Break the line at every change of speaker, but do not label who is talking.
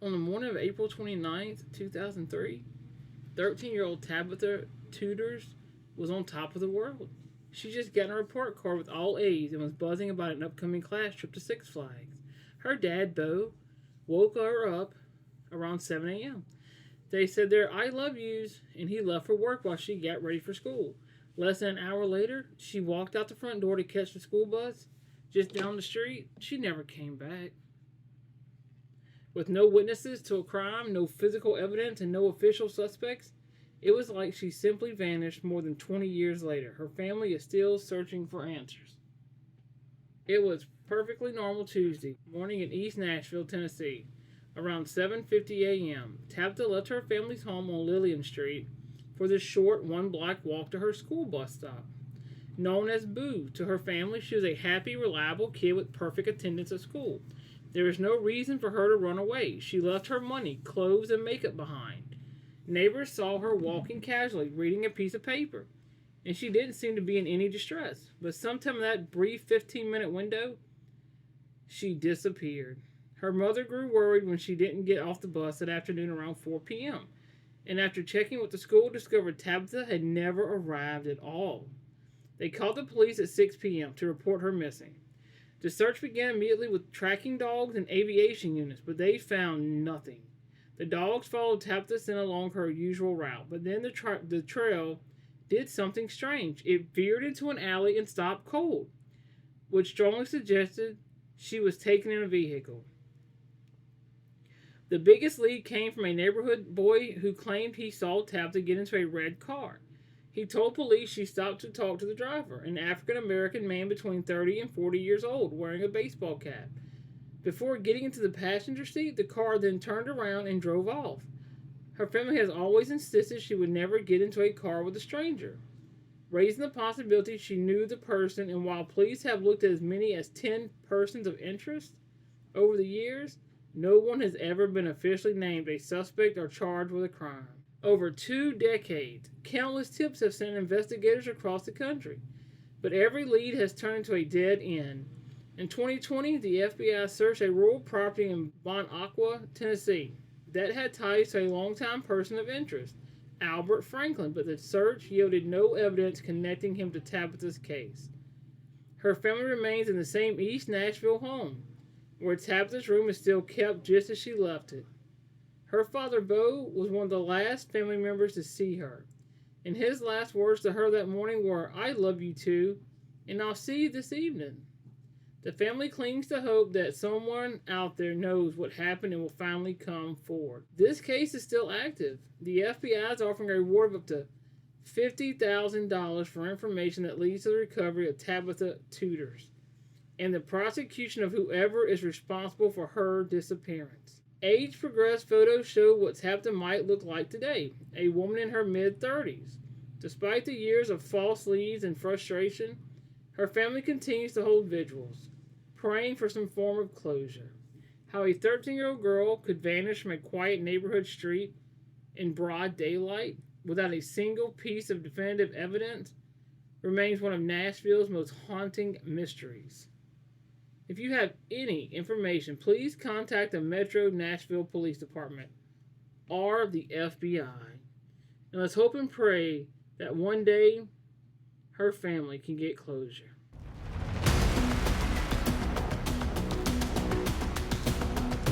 On the morning of April 29th, 2003, 13-year-old Tabitha Tudors was on top of the world. She just got a report card with all A's and was buzzing about an upcoming class trip to Six Flags. Her dad, Bo, woke her up around 7 a.m. They said their I love yous, and he left for work while she got ready for school. Less than an hour later, she walked out the front door to catch the school bus. Just down the street, she never came back. With no witnesses to a crime, no physical evidence, and no official suspects, it was like she simply vanished more than 20 years later. Her family is still searching for answers. It was perfectly normal Tuesday morning in East Nashville, Tennessee. Around 7:50 a.m., Tabitha left her family's home on Lillian Street for the short one-block walk to her school bus stop. Known as Boo to her family, she was a happy, reliable kid with perfect attendance at school. There was no reason for her to run away. She left her money, clothes, and makeup behind. Neighbors saw her walking casually, reading a piece of paper, and she didn't seem to be in any distress. But sometime in that brief 15-minute window, she disappeared. Her mother grew worried when she didn't get off the bus that afternoon around 4 p.m., and after checking with the school, discovered Tabitha had never arrived at all. They called the police at 6 p.m. to report her missing. The search began immediately with tracking dogs and aviation units, but they found nothing. The dogs followed Tabitha scent along her usual route, but then the trail did something strange. It veered into an alley and stopped cold, which strongly suggested she was taken in a vehicle. The biggest lead came from a neighborhood boy who claimed he saw Tabitha get into a red car. He told police she stopped to talk to the driver, an African-American man between 30 and 40 years old, wearing a baseball cap. Before getting into the passenger seat, the car then turned around and drove off. Her family has always insisted she would never get into a car with a stranger, raising the possibility she knew the person, and while police have looked at as many as 10 persons of interest over the years, no one has ever been officially named a suspect or charged with a crime. Over 2 decades, countless tips have sent investigators across the country, but every lead has turned into a dead end. In 2020, the FBI searched a rural property in Bon Aqua, Tennessee, that had ties to a longtime person of interest, Albert Franklin, but the search yielded no evidence connecting him to Tabitha's case. Her family remains in the same East Nashville home, where Tabitha's room is still kept just as she left it. Her father, Bo, was one of the last family members to see her, and his last words to her that morning were, "I love you too, and I'll see you this evening." The family clings to hope that someone out there knows what happened and will finally come forward. This case is still active. The FBI is offering a reward of up to $50,000 for information that leads to the recovery of Tabitha Tudors and the prosecution of whoever is responsible for her disappearance. Age-progressed photos show what Tabitha might look like today, a woman in her mid-30s. Despite the years of false leads and frustration, her family continues to hold vigils, praying for some form of closure. How a 13-year-old girl could vanish from a quiet neighborhood street in broad daylight without a single piece of definitive evidence remains one of Nashville's most haunting mysteries. If you have any information, please contact the Metro Nashville Police Department or the FBI. And let's hope and pray that one day her family can get closure.